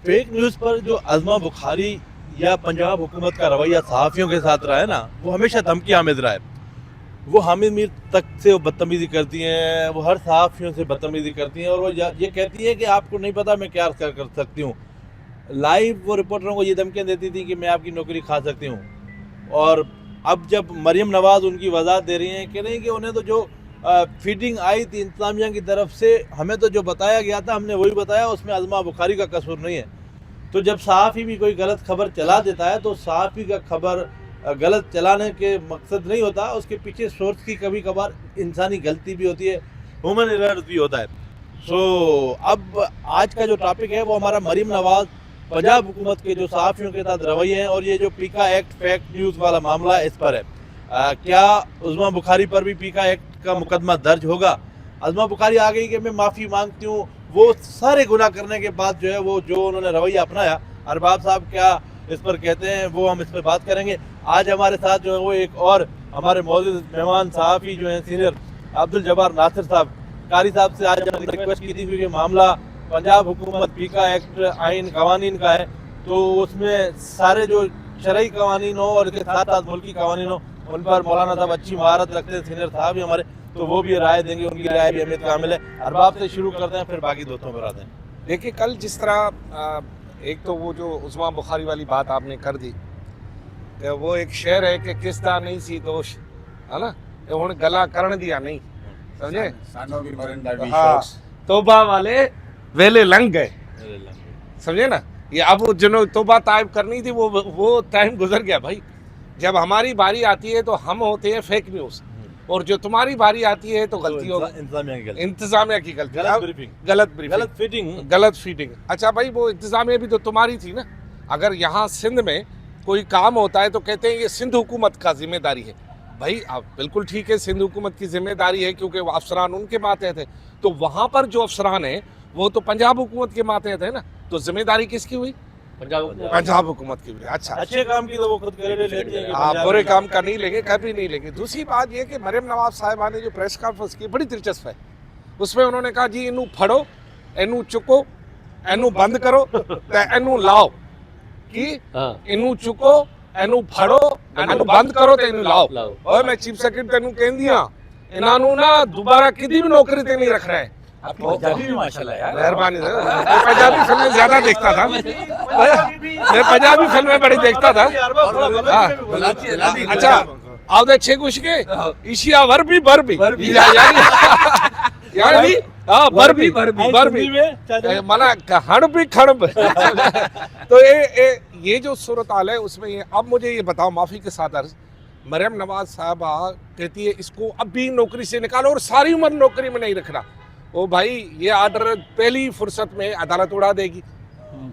Fake news पर जो अज़मा बुखारी या पंजाब हुकूमत का रवैया सहाफ़ियों के साथ रहा है ना, वो हमेशा धमकी आमिद रहा है। वो हामिद मीर तक से वो बदतमीज़ी करती हैं, वो हर सहाफ़ियों से बदतमीज़ी करती हैं और वो ये कहती है कि आपको नहीं पता मैं क्या कर सकती हूँ। लाइव वो रिपोर्टरों को ये धमकियाँ देती थी कि मैं आपकी नौकरी खा सकती हूँ। और अब जब मरियम नवाज़ उनकी वजाहत दे रही हैं, कह रही हैं कि उन्हें तो जो फीडिंग आई थी इंतज़ामिया की तरफ से, हमें तो जो बताया गया था हमने वही बताया, उसमें अज़मा बुखारी का कसूर नहीं है। तो जब सहाफ़ी भी कोई गलत खबर चला देता है तो सहाफ़ी का खबर गलत चलाने के मकसद नहीं होता, उसके पीछे सोर्स की कभी कभार इंसानी गलती भी होती है, ह्यूमन एरर भी होता है। अब आज का जो टॉपिक है वो हमारा मरियम नवाज़, पंजाब हुकूमत के जो सहाफ़ियों के साथ रवैये हैं और ये जो पीका एक्ट फेक न्यूज़ वाला मामला है इस पर है। क्या अज़मा बुखारी पर भी पीका एक्ट का मुकदमा दर्ज होगा? अज़मा बुखारी आ गई कि मैं माफ़ी मांगती हूँ, वो सारे गुनाह करने के बाद जो है वो जो उन्होंने रवैया अपनाया, अरबाब साहब क्या इस पर कहते हैं वो हम इस पर बात करेंगे। आज हमारे साथ जो है वो एक और हमारे मौजूद मेहमान सहाफ़ी जो हैं सीनियर अब्दुल जब्बार नासिर साहब, कारी साहब से आज हमने रिक्वेस्ट की थी क्योंकि मामला पंजाब हुकूमत पीका एक्ट आइन कवानीन का है, तो उसमें सारे जो शरई कवानीन हो और इसके साथ साथ मुल्की कवानीन हो उन पर मौलाना साहब अच्छी महारत रखते हैं, सीनियर साहब भी हमारे, तो वो भी राय देंगे, उनकी राय भी अहमियत कामिल है। अरबाब से शुरू करते हैं फिर बाकी दोस्तों पर आते हैं। देखिए, कल जिस तरह एक तो वो जो अज़मा बुखारी वाली बात आपने कर दी, तो वो एक शेर है कि किसदा नहीं सी दोष, है ना, तो हुण गला करण दिया नहीं, समझे। हाँ, तोबा वाले वेले लंघ गए, समझे ना। ये अब जिन्हों तोबा ताइब करनी थी वो टाइम गुजर गया भाई। जब हमारी बारी आती है तो हम होते हैं फेक न्यूज़, और जो तुम्हारी बारी आती है तो गलती होगी इंतजामिया की गलती, गलत फीडिंग। अच्छा भाई, वो इंतजामिया भी तो तुम्हारी थी ना। अगर यहाँ सिंध में कोई काम होता है तो कहते हैं ये सिंध हुकूमत का जिम्मेदारी है। भाई अब बिल्कुल ठीक है, सिंध हुकूमत की जिम्मेदारी है क्योंकि वो अफसरान उनके मातहत है, तो वहाँ पर जो अफसरान है वो तो पंजाब हुकूमत के मातहत है ना, तो जिम्मेदारी किसकी हुई? पंजाब हुकूमत की। अच्छा, अच्छे काम की तो वो खुद क्रेडिट लेती है, आप बुरे काम का नहीं लेंगे, कभी नहीं लेंगे। दूसरी बात ये कि मरियम नवाज साहिबा ने जो प्रेस कॉन्फ्रेंस की बड़ी दिलचस्प है, उसमें उन्होंने कहा जी इनू फड़ो, इनू चुको, इनू बंद करो, इनू लाओ, कि इनू चुको, इनू फड़ो, इनू बंद करो ते इनू लाओ। और मैं चीफ सेक्रेटरी तेनू कहंदी हां, इन्हां नू ना दोबारा किसी भी नौकरी ते नहीं रखना है। पंजाबी भी माशाल्लाह यार, मेहरबानी। मैं पंजाबी फिल्में ज्यादा देखता था, मैं पंजाबी फिल्में बड़ी देखता था। अच्छा, आवदे छे कुछ के ईशिया वर्बी बरबी यानी हाँ बरबी माना हड़बी खड़ब। तो ये जो सूरत हाल है उसमें ये, अब मुझे ये बताओ माफी के साथ अर्ज, मरियम नवाज साहबा कहती है इसको अभी नौकरी से निकालो और सारी उम्र नौकरी में नहीं रखना। ओ भाई, ये आर्डर पहली फुर्सत में अदालत उड़ा देगी।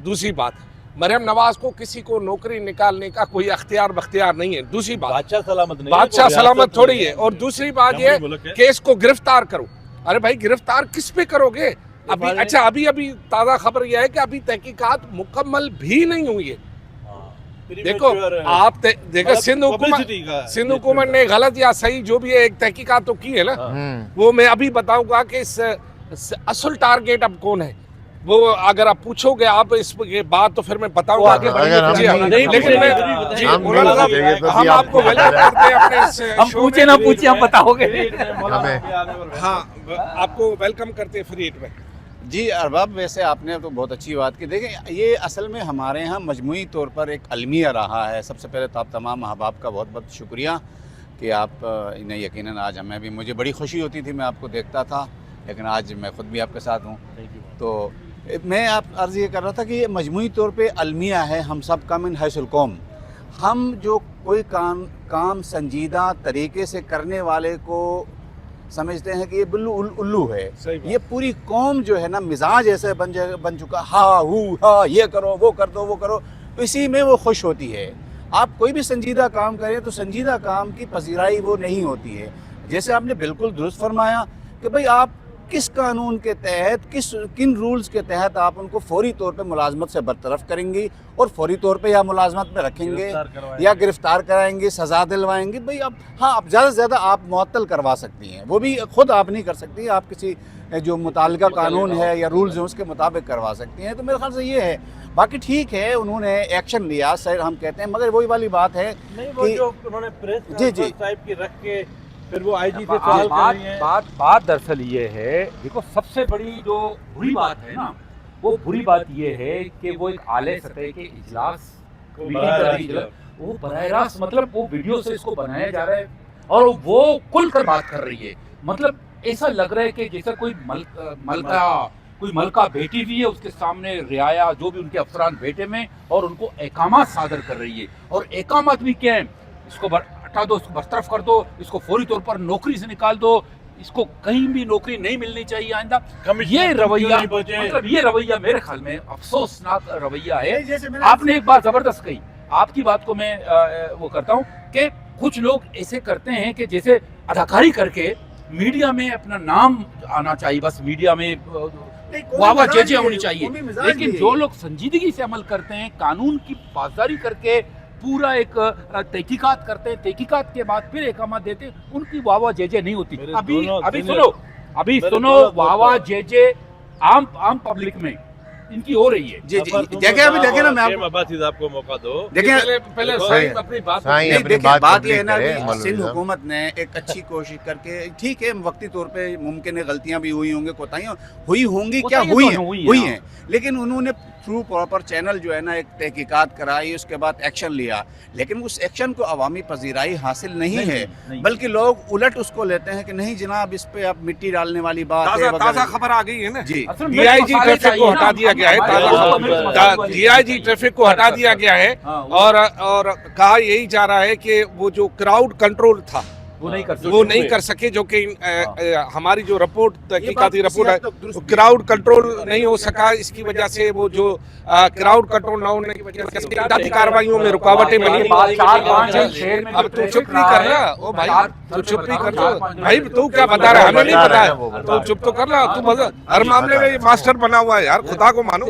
दूसरी बात, मरियम नवाज को किसी को नौकरी निकालने का कोई अख्तियार बख्तियार नहीं है। दूसरी बात, बादशाह सलामत नहीं है, बादशाह सलामत थोड़ी है। और दूसरी बात ये कि इसको गिरफ्तार करो। अरे भाई, गिरफ्तार किस पे करोगे अभी? अच्छा, अभी ताज़ा खबर यह है कि अभी तहकीकात मुकम्मल भी नहीं हुई है। देखो आप देखो, सिंध हुकूमत ने गलत या सही जो भी है एक तहकीकात तो की है ना, वो मैं अभी बताऊंगा कि इस असल टारगेट अब कौन है। वो अगर आप पूछोगे आप इस बात तो फिर मैं बताऊंगा। लेकिन हम आपको वेलकम करते हैं अपने, हम पूछे ना पूछे हम बताओगे। हाँ, आपको वेलकम करते हैं फ्री में। जी अरबाब, वैसे आपने तो बहुत अच्छी बात की। देखें, ये असल में हमारे यहाँ मजमूई तौर पर एक अलमिया रहा है। सबसे पहले तो आप तमाम अहबाब का बहुत बहुत शुक्रिया कि आप इन्हें यकीनन आज हमें भी, मुझे बड़ी खुशी होती थी, मैं आपको देखता था, लेकिन आज मैं ख़ुद भी आपके साथ हूँ। तो मैं आप अर्ज़ ये कर रहा था कि ये मजमूई तौर पर अलमिया है हम सब का मिन हैसुल कौम। हम जो कोई काम संजीदा तरीके से करने वाले को समझते हैं कि ये बिल्लू उल्लू है, ये पूरी कौम जो है ना मिजाज ऐसे बन चुका, हाँ ये करो, वो कर दो, वो करो, तो इसी में वो खुश होती है। आप कोई भी संजीदा काम करें तो संजीदा काम की पजीराई वो नहीं होती है। जैसे आपने बिल्कुल दुरुस्त फरमाया कि भाई आप किस कानून के तहत, किन रूल्स के तहत आप उनको फौरी तौर पे मुलाजमत से बरतरफ करेंगी और फौरी तौर पे या मुलाजमत में रखेंगे या गिरफ्तार कराएंगे, सज़ा दिलवाएंगे। भाई अब हाँ, अब ज़्यादा से ज़्यादा आप मुअत्तल करवा सकती हैं, वो भी खुद आप नहीं कर सकती, आप किसी जो मुतालिका कानून है या रूल्स हैं उसके मुताबिक करवा सकती हैं। तो मेरे ख्याल से ये है। बाकी ठीक है, उन्होंने एक्शन लिया, सर हम कहते हैं, मगर वही वाली बात है कि जो उन्होंने प्रेस जी टाइप की रख के फिर वो आईजी से सवाल कर रही हैं। बात दरअसल ये है, देखो सबसे बड़ी जो बुरी बात है ना, वो बुरी बात ये है कि वो एक आले सतह के इजलास वो बराह रास्त, मतलब वो वीडियो से इसको बनाया जा रहा है और वो खुलकर बात कर रही है। मतलब ऐसा लग रहा है कि जैसा कोई मलका बैठी हुई है, उसके सामने रियाया जो भी उनके अफसरान बैठे में और उनको एकामात सादर कर रही है। और एकामात भी क्या है, इसको हटा दो, इसको बरतरफ कर दो, इसको फौरी तौर पर नौकरी से निकाल दो, इसको कहीं भी नौकरी नहीं मिलनी चाहिए आइंदा। ये रवैया, मतलब ये रवैया मेरे ख्याल में अफसोसनाक रवैया है। आपने एक बात जबरदस्त कही, आपकी बात को मैं वो करता हूँ कि कुछ लोग ऐसे करते हैं कि जैसे अदाकारी करके मीडिया में अपना नाम आना चाहिए, बस मीडिया में वाह जय होनी चाहिए। लेकिन जो लोग संजीदगी से अमल करते हैं, कानून की पासदारी करके पूरा एक तहकीकात करते हैं, तहकीकात के बाद फिर एकामत देते हैं, उनकी वाह जय नहीं होती। अभी सुनो वाह जय आम पब्लिक में इनकी हो रही है। जी देखे ना, मैं आपको मौका दो, देखें पहले अपनी बात बात ये है ना कि सिंध हुकूमत ने एक अच्छी कोशिश करके, ठीक है वक्ती तौर पे मुमकिन है गलतियां भी हुई होंगी, कोताहियां हुई होंगी, क्या हुई हैं, लेकिन उन्होंने थ्रू प्रॉपर चैनल जो है ना एक तहकीकात कराई, उसके बाद एक्शन लिया। लेकिन उस एक्शन को अवामी पजीराई हासिल नहीं है, बल्कि लोग उलट उसको लेते हैं कि नहीं जनाब इस पे आप मिट्टी डालने वाली बात है। ताज़ा खबर आ गई है ना जी, डीआईजी ट्रैफिक को हटा दिया गया है, डीआईजी ट्रैफिक को हटा दिया गया है और कहा यही जा रहा है कि वो जो क्राउड कंट्रोल था वो नहीं कर सके, जो कि हमारी जो रिपोर्ट तहकीकाती रिपोर्ट है, क्राउड कंट्रोल नहीं हो सका। इसकी वजह से वो जो क्राउड कंट्रोल न होने की वजह से कार्रवाइयों में रुकावटें बनी। अब तू चुप नहीं कर रहा, ओ भाई तू चुप नहीं कर रहा भाई, तू क्या बता रहा है, हमें नहीं पता है, तू चुप तो कर रहा। तू हर मामले में मास्टर बना हुआ है यार, खुदा को मानो।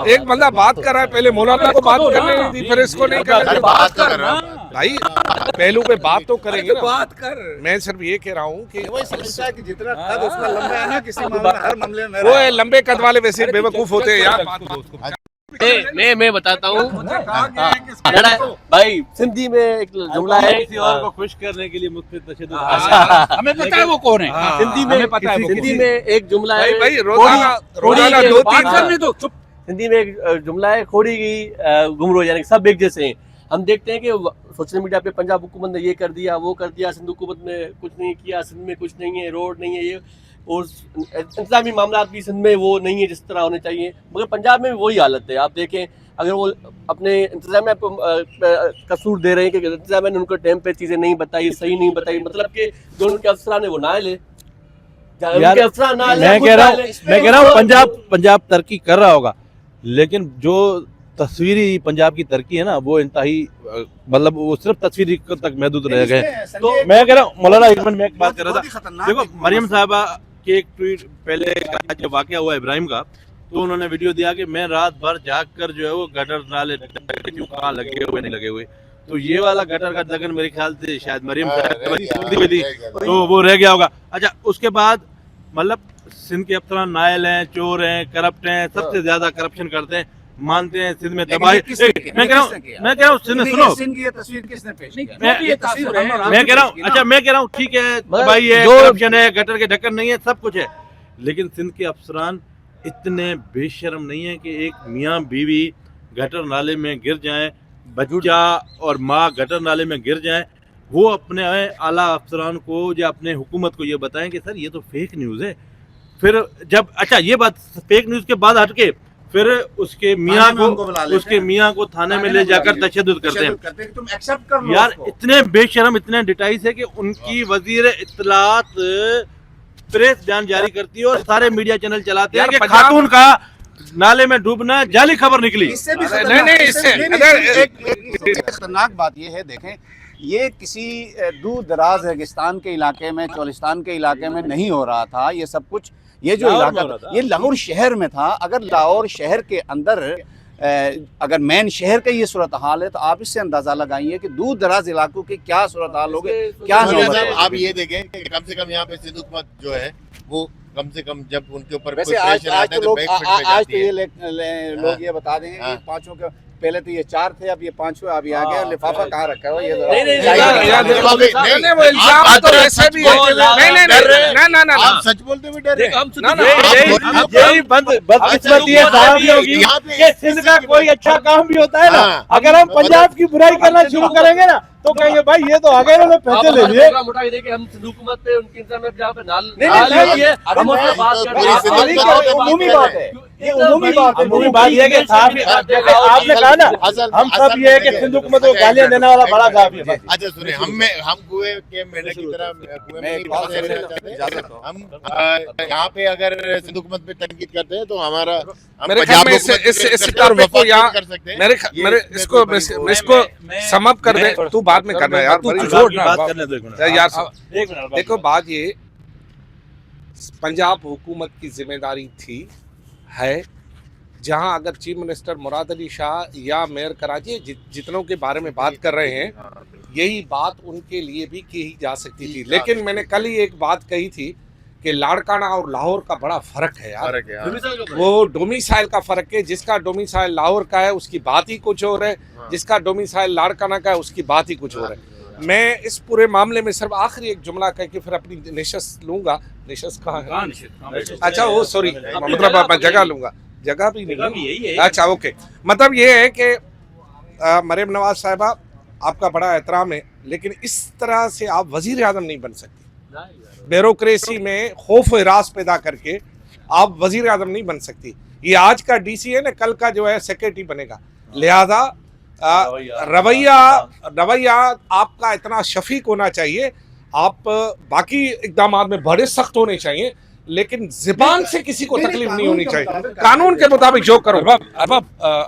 एक बंदा बात कर रहा है, पहले मौलाना को बात करने नहीं दी, फिर इसको नहीं कर भाई, पहलू पे बात तो करेंगे ना, बात कर। मैं सिर्फ ये कह रहा हूँ कि वही समझता है कि जितना कद उसका लंबा है ना, किसी हर मामले में वो लंबे कद वाले वैसे बेवकूफ होते हैं यार। मैं बताता हूँ भाई, सिंधी में एक जुमला है, किसी और को खुश करने के लिए मुझ पे तशद्दुद, हमें पता है वो कौन है। सिंधी में पता है, सिंधी में एक जुमला है भाई, रोजाना 2-3 हिंदी में एक जुमला है, खोड़ी की गुमरो, यानी सब एक जैसे हैं। हम देखते हैं कि सोशल मीडिया पे पंजाब हुकूमत ने ये कर दिया, वो कर दिया, सिंध हुकूमत ने कुछ नहीं किया, सिंध में कुछ नहीं है, रोड नहीं है, ये और इंतजामी मामला भी सिंध में वो नहीं है जिस तरह होने चाहिए। मगर पंजाब में भी वही हालत है। आप देखें, अगर वो अपने इंतजामिया पे कसूर दे रहे हैं कि इंतजामिया ने उनको टाइम पे चीज़ें नहीं बताई, सही नहीं बताई, मतलब कि जो उनके अफसरान है वो ना ले। मैं कह रहा हूँ पंजाब तरक्की कर रहा होगा, लेकिन जो तस्वीरी पंजाब की तरक्की है ना, वो इंतहाई, मतलब वो सिर्फ तस्वीरी तक महदूद रह गए। तो मैं कह रहा हूँ मौलाना, मैं एक बात कर रहा था, देखो मरियम साहबा के एक ट्वीट पहले जब वाकया हुआ इब्राहिम का, तो उन्होंने वीडियो दिया कि मैं रात भर जाग कर जो है वो गटर नाले कहाँ लगे हुए नहीं लगे हुए। तो ये वाला गटर का दगन मेरे ख्याल से शायद मरियम साहब थी, तो वो रह गया होगा। अच्छा, उसके बाद मतलब सिंध के अफसरान नायल हैं, चोर हैं, करप्ट हैं, सबसे ज्यादा करप्शन करते हैं, मानते हैं सिंध में तबाही। मैं कह रहा हूँ सुनो, मैं कह रहा हूँ, अच्छा मैं कह रहा हूँ ठीक है, तबाही है, करप्शन है, गटर के ढक्कन नहीं है, सब कुछ है, लेकिन सिंध के अफसरान इतने बेशर्म नहीं है कि एक मियाँ बीवी गटर नाले में गिर जाएं, बच्चा और माँ गटर नाले में गिर जाएं, वो अपने आला अफसरान को या अपने हुकूमत को ये बताएं कि सर ये तो फेक न्यूज़ है। फिर जब अच्छा ये बात फेक न्यूज़ के बाद हटके फिर उसके मियाँ को थाने में ले जाकर तशद्दुद करते हैं। तुम एक्सेप्ट कर लो यार, इतने बेशर्म, इतने डिटाइस है कि उनकी वजीर इत्तलात प्रेस बयान जारी करती है और सारे मीडिया चैनल चलाते हैं कि खातून का नाले में डूबना जाली खबर निकली। इससे भी खतरनाक बात यह है, देखें ये किसी दूर दराज रेगिस्तान के इलाके में, चोलिस्तान के इलाके में नहीं हो रहा था। ये सब कुछ, ये जो लाहौर में हो रहा इलाका था। ये लाहौर शहर में था। अगर लाहौर शहर के अंदर अगर मेन शहर का ये सूरत हाल है, तो आप इससे अंदाज़ा लगाइए कि दूर दराज इलाकों की क्या सूरत हाल होगी, क्या मुखिया नौबत साहब, है। आप ये देखें कि कम से कम यहाँ पे सिंधु हुकूमत जो है वो कम से कम जब उनके ऊपर कोई वैसे आज प्रेशर आज आता है तो तो लोग बैक फुट पे आज जाती तो है। ये लोग हाँ। ये बता देंगे कि हाँ। पांचों के पहले तो ये 4 थे, अब ये 5वां अभी आ गया। हाँ, लिफाफा right. कहाँ रखा है ये नहीं, नहीं, जरा- यार, नहीं, यार, नहीं, देखो, नहीं, नहीं, वो इल्जाम आप तो तो वैसे भी है। सच बोल- नहीं, नहीं, डर रहे हैं। नहीं, ना, ना, ना, आप सच बोलते हुए डर रहे हैं। हम ना, ना, यही बदकिस्मती है साहबियों की यहाँ पे कि सिंध का कोई अच्छा काम भी होता है ना, हाँ। अगर हम पंजाब की बुराई करना शुरू करेंगे ना, तो कहेंगे भाई ये तो आ गए इन्होंने पैसे ले लिए। उठा के देखे हम सिंधु हुकूमत पे उनकी इंतजाम में जहाँ पे नाल नहीं, नाल नहीं, होती है, अरे हम उस मैं- पर बात कर रहे ये हैं। सिंधु अभी हुकूमत क्या तो बात उमूमी कर बात रहे है, हैं। ये उमूमी बात है। अमूमी बात ये है कि साहब जैसे आपने कहा ना, हम सब ये है कि सिंधु हुकूमत को गालियां देने वाला बड़ा साहब है। अच्छा सुनिए, हम कुएं के मेंढक की तरह कुएं में नहीं बात फंसे रहना चाहते। हम यहाँ पे अगर सिंधु हुकूमत पे तनकीद करते हैं तो हमारा हम मेरे पंजाब ख्याल में हुकूमत पे इस करते हैं, टॉपिक को वफाक यहाँ नहीं कर सकते हैं। मेरे ये इसको कोई बड़ी मैं इसको मैं- समअप कर दे। मैं- तू बाद में करना यार, तू बड़ी जोड़ जोर ना, बात करने दो एक मिनट। यार एक मिनट देखो, बात ये पंजाब हुकूमत की जिम्मेदारी थी, है, जहां अगर चीफ मिनिस्टर मुराद अली शाह या मेयर कराची जितनों के बारे में बात कर रहे हैं, यही बात उनके लिए भी की जा सकती थी। लेकिन मैंने कल ही एक बात कही थी कि लाड़काना और लाहौर का बड़ा फर्क है यार। फर्क है, हाँ। वो डोमिसाइल का फर्क है। जिसका डोमिसाइल लाहौर का है उसकी बात ही कुछ और है, जिसका डोमिसाइल लाड़काना का है उसकी बात ही कुछ और है। मैं इस पूरे मामले में सिर्फ आखिरी एक जुमला कह के फिर अपनी निशस्त लूंगा। निशस्त कहाँ है? कहाँ निश्चित? अच्छा वो सॉरी, मतलब मैं जगह लूंगा, जगह भी जगह भी यही नहीं। है। अच्छा ओके, मतलब ये है कि मरियम नवाज साहिबा, आपका बड़ा एहतराम है, लेकिन इस तरह से आप वजीर आजम नहीं बन सकती। ब्यूरोक्रेसी में खौफ और हिरास पैदा करके आप वजीर आजम नहीं बन सकती। ये आज का डीसी है ना, कल का जो है सेक्रेटरी बनेगा। लिहाजा रवैया आपका इतना शफीक होना चाहिए। आप बाकी इकदाम में बड़े सख्त होने चाहिए, लेकिन ज़बान से किसी को तकलीफ नहीं होनी चाहिए। कानून के मुताबिक जो करो। अरबाब,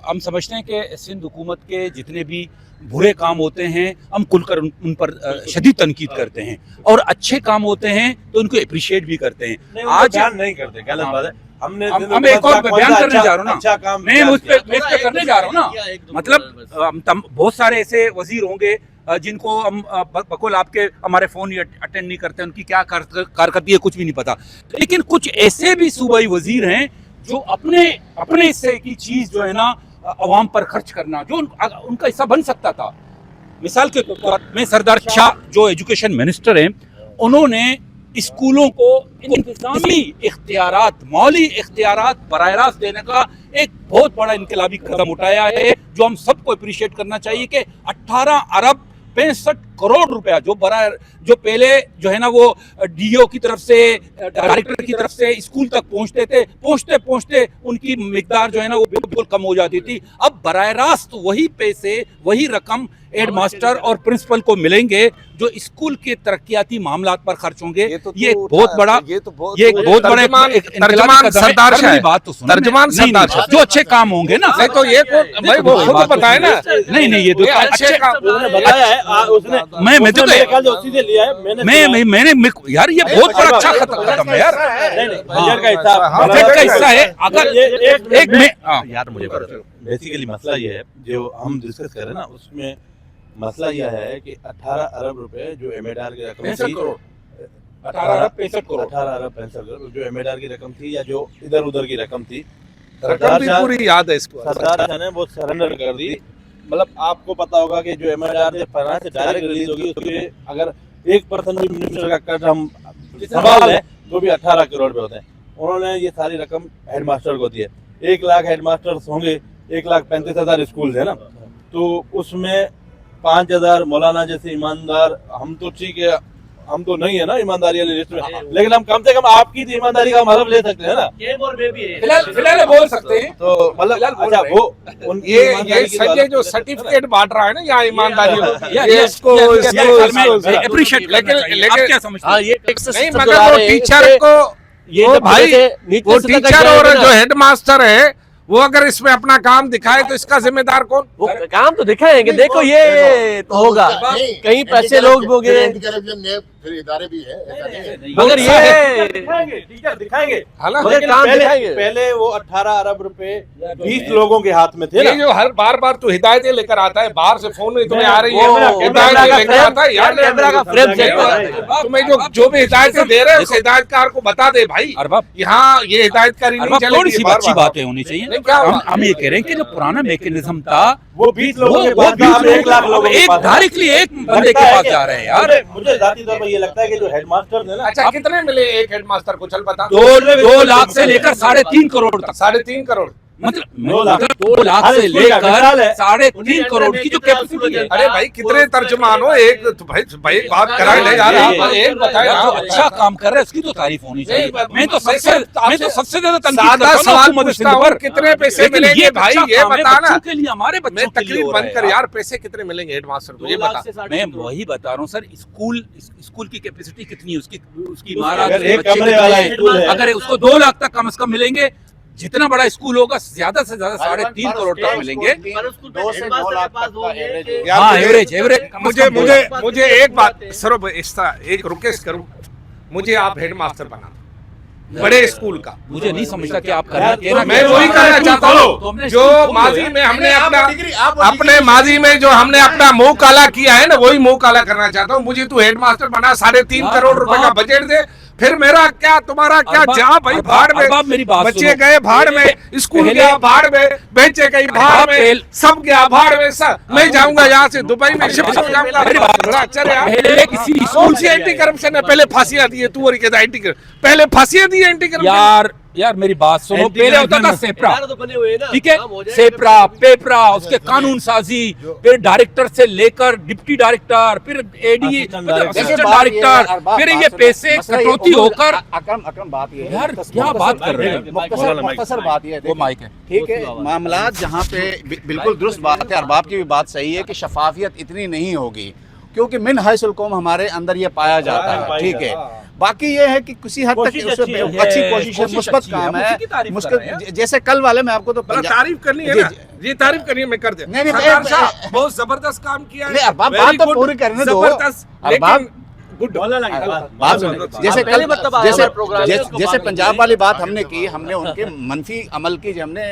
हम समझते हैं कि सिंध हुकूमत के जितने भी बुरे काम होते हैं हम खुलकर उन पर शदीद तनकीद करते हैं, और अच्छे काम होते हैं तो उनको अप्रिशिएट भी करते हैं। आज नहीं करते, गलत बात है। हमने हम एक और बयान करने जा रहा हूँ ना, अच्छा काम मैं उस पे करने जा रहा हूँ ना। मतलब बहुत सारे ऐसे वजीर होंगे जिनको हम बकुल आपके हमारे फोन अटेंड नहीं करते, उनकी क्या कारकर्दगी है कुछ भी नहीं पता। लेकिन कुछ ऐसे भी सूबाई वजीर हैं जो अपने हिस्से की चीज जो है ना अवाम पर खर्च करना, जो उनका हिस्सा बन सकता था। मिसाल के तौर पर मैं सरदार शाह जो एजुकेशन मिनिस्टर हैं, उन्होंने स्कूलों को इंतजामी इख्तियारात, मौली इख्तियारात बराह रास्त देने का एक बहुत बड़ा इनकलाबी कदम उठाया है, जो हम सबको अप्रिशिएट करना चाहिए कि 18 अरब 65 करोड़ रुपया जो पहले जो है ना वो डीओ की तरफ से, डायरेक्टर की तरफ से स्कूल तक पहुंचते उनकी मिकदार जो है ना वो बिल्कुल कम हो जाती थी। अब बराह रास्त वही पैसे, वही रकम हेड मास्टर और प्रिंसिपल को मिलेंगे जो स्कूल के तरक्याती मामलात पर खर्च होंगे। ये एक बहुत बड़ा तर्जमान सरदार शाह है। बात तो सुनो, तर्जमान सरदार शाह, जो अच्छे काम होंगे ना, नहीं तो ये भाई वो खुद बताए ना। नहीं ये ये अच्छे काम उसने बताया है, उसने मैं तो मेरे ख्याल से उसी से लिया है। मैंने यार ये बहुत बड़ा अच्छा कदम है यार। बजट का हिस्सा, बजट का हिस्सा है। अगर एक में यार मुझे बेसिकली मसला ये है जो हम डिस्कस कर रहे हैं ना, उसमें मसला यह है कि 18 अरब रुपए जो एमएडआर की रकम 65 थी, करोड़ 18 अरब 65 करोड़ 18 अरब 65 करोड़ जो एमएडआर की रकम थी या जो इधर उधर की रकम थी, रकम भी पूरी याद है इसको। सरदार शाह ने वो सरेंडर कर दी। मतलब आपको पता होगा कि जो एमएडआर से फाइनेंस से डायरेक्ट रिलीज होगी, उसके अगर 1% भी मिनिस्टर का कट हम सवाल है तो भी 18 करोड़ पे होते हैं। उन्होंने ये सारी रकम हेडमास्टर को दी है। 1 लाख हेडमास्टर्स होंगे, 1,35,000 स्कूल है ना, तो उसमें 5,000 मौलाना जैसे ईमानदार, हम तो ठीक है, हम तो नहीं है ना ईमानदारी वाली लिस्ट में, लेकिन हम कम से कम आपकी तो ईमानदारी का मतलब ले सकते हैं ना। फिलहाल बोल सकते हैं। तो मतलब अच्छा वो उनकी ये ईमानदारी की संजय बात- जो सर्टिफिकेट बांट रहा है ना यहाँ ईमानदारी ये इसको अप्रिशिएट लेकिन आप क्या समझते हाँ हैं? ये टैक्स नहीं, मगर वो टीचर को ये वो जब भाई नीचे वो से तक टीचर जाएगा और ना, जो हेडमास्टर है वो अगर इसमें अपना काम दिखाए तो इसका जिम्मेदार कौन? वो काम तो दिखाएंगे, देखो ये तो होगा, कहीं पैसे लोग होंगे, एंटी करप्शन ने फिर इदारे भी है, ऐसा नहीं है। मगर ये दिखाएंगे है ना? मगर काम दिखाएंगे। पहले वो 18 अरब रुपए 20 लोगों के हाथ में थे ये ना। जो हर बार तू हिदायतें लेकर आता है, बाहर से फोन तुम्हें आ रही है, वो हिदायतें लेकर आता है यार। कैमरा का फ्रेम चेक करो। तुम्हें जो भी हिदायतें दे रहे हैं उस हिदायतकार को बता दे भाई, अरबाब, यहाँ ये हिदायतकारी नहीं अरबाब, थोड़ी चलेगी। सी अच्छी बातें होनी चाहिए। नहीं, क्या हुआ? हम ये कह रहे हैं कि जो पुराना मैकेनिज्म था वो 20 लोगों के वो पास था, अब 1 लाख लोगों के एक पास है। डायरेक्टली एक बंदे के पास जा रहे हैं यार। मुझे जाती तौर पर ये लगता है कि जो हेडमास्टर है ना, अच्छा, कितने मिले एक हेडमास्टर को? चल बता। 2 लाख से लेकर 3.5 करोड़ तक। 3.5 करोड़। मतलब 2 लाख 2 लाख हर से स्कूल का मिसाल है। लेकर 3.5 करोड़ की जो कैपेसिटी है। अरे भाई कितने तर्जुमान हो? एक तो भाई बात कराए ले यार, आप एक बताए यार, जो ना। अच्छा काम कर रहे हैं उसकी तो तारीफ होनी चाहिए। मैं तो सबसे ज्यादा तनकीद सादा करता हूं सवाल हुकूमत पूछता सिंध हूँ, पर। कितने पैसे लेकिन मिलेंगे ये भाई, अच्छा ये काम है बता ना। बच्चों के लिए, हमारे मैं बच्चों के लिए तकलीफ हो रहा बंद है कर यार, पैसे कितने मिलेंगे हेडमास्टर को ये बता। मैं वही बता रहा हूँ सर, स्कूल की कैपेसिटी कितनी है उसकी अगर महाराज एक कमरे वाला स्कूल है, अगर उसको 2 लाख तक कम से कम मिलेंगे, जितना बड़ा स्कूल होगा ज्यादा से ज्यादा 3.5 करोड़ तक मिलेंगे। 2 से 9 लाख तक का एवरेज। हाँ, एवरेज मुझे एक बात सर, इस तरह एक रिक्वेस्ट करूं, मुझे आप हेडमास्टर बना बड़े स्कूल का। मुझे नहीं समझता कि आप करना क्या। मैं वही कहना चाहता हूँ, जो माजी में हमने अपने माजी में जो हमने अपना मुंह काला किया है ना, वही मुंह काला करना चाहता हूँ। मुझे तू हेडमास्टर बना, 3.5 करोड़ रुपए का बजट दे, फिर मेरा क्या तुम्हारा क्या? जा भाई भाड़ में, मेरी बात बच्चे सुनो। गए भाड़ में, स्कूल गया भाड़ में, बेचे गई भाड़ में, सब गया भाड़ में। सर मैं जाऊंगा यहाँ से दुबई में शिफ्ट हो जाऊंगा। अच्छा यार, पहले किसी स्कूल से एंटी करप्शन है, पहले फांसियां दी है तू, और कहता एंटी करप्शन, पहले फांसियां दी है एंटी करप्शन। यार मेरी बात सुनो, पहले होता था सेप्रा, तो बने हुए हैं ना, ठीक है, काम हो जाएगा। सेप्रा पेपरा, उसके कानून साजी, फिर डायरेक्टर से लेकर डिप्टी डायरेक्टर, फिर एडी असिस्टेंट डायरेक्टर, फिर ये पैसे कटौती होकर। अकरम बात ये है, यार क्या बात कर रहे हैं? मुख्तसर बात ये है, वो माइक है। ठीक है, मामलात जहाँ पे बिल्कुल दुरुस्त बात है, अरबाब की भी बात सही है कि शफाफियत इतनी नहीं होगी, क्योंकि मिन हैसुल कौम हमारे अंदर ये पाया जाता है। ठीक है, बाकी ये है कि किसी हद तक उसमें अच्छी कोशिश है, मुस्बत काम है। मुश्किल जैसे कल वाले में आपको तो तारीफ करनी है ना, ये तारीफ करनी है, मैं कर दे। नहीं, सरदार साहब बहुत जबरदस्त काम किया है। नहीं, अरबाब बात तो पूरी करने दो। जबरदस्त, अरबाब लेकिन गुड। बात सुनो, जैसे पहले कल मतलब जैसे हमारा प्रोग्राम है, उसको जैसे बाद में पंजाब वाली बात हमने की, हमने उनके मनफी अमल की हमने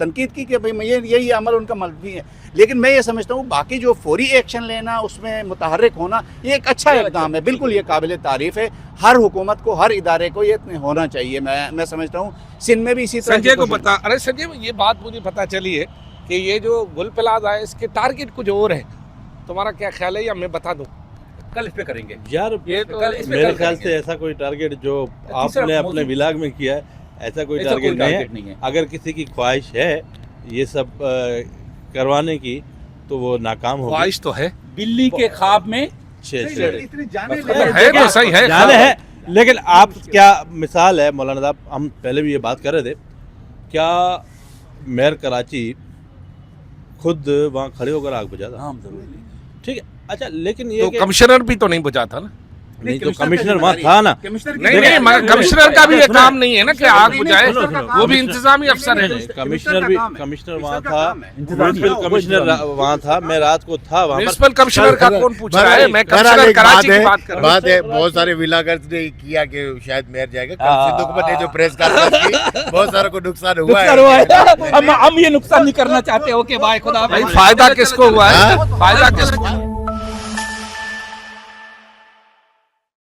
तनकीद की कि भाई यही अमल उनका मनफी है, लेकिन मैं ये समझता हूँ बाकी जो फौरी एक्शन लेना, उसमें मुतहर्रिक होना, ये एक अच्छा इक़दाम है, बिल्कुल ये काबिल तारीफ है। हर हुकूमत को, हर इदारे को ये होना चाहिए। मैं समझता हूँ सिंध में भी इसी तरह संजय को बता। अरे संजय, ये बात मुझे पता चली है कि ये जो गुल प्लाजा है, इसके टारगेट कुछ और है, तुम्हारा क्या ख्याल है, या मैं बता दूं? कल इस पे करेंगे यार ये तो कल इस पे मेरे कल ख्याल करेंगे। से ऐसा कोई टारगेट जो तीसरा आपने अपने मौजूद- विलाग में किया है, ऐसा कोई ऐसा टारगेट कोई नहीं टारगेट नहीं है। है। अगर किसी की ख्वाहिश है ये सब करवाने की, तो वो नाकाम होगी। ख्वाहिश तो है, बिल्ली के ख्वाब में है तो सही है, जाने है, लेकिन आप क्या मिसाल है मौलाना साहब, हम पहले भी ये बात कर रहे थे, क्या मेयर कराची खुद वहाँ खड़े होकर आग बुझा था? हाँ जरूरी। ठीक है, अच्छा, लेकिन ये तो कि- कमिश्नर भी तो नहीं बुझा था ना? नहीं, तो कमिश्नर वहाँ था ना। नहीं, कमिश्नर का भी ये काम नहीं है ना कि आग बुझाए, वो भी इंतजामी अफसर है। कमिश्नर वहाँ था, म्युनिसिपल कमिश्नर वहाँ था, मैं रात को था वहाँ पर। म्युनिसिपल कमिश्नर का कौन पूछ रहा है? मैं बहरहाल कमिश्नर एक कराची की बात कर रहा हूँ। बात है, बहुत सारे विलागर्स ने किया कि शायद मेयर जाएगा। कल सिंध हुकूमत ने जो प्रेस कॉन्फ्रेंस की, बहुत सारों को नुकसान हुआ है। हम ये नुकसान नहीं करना चाहते हो कि भाई खुदा भाई फायदा किसको हुआ है? फायदा किसको?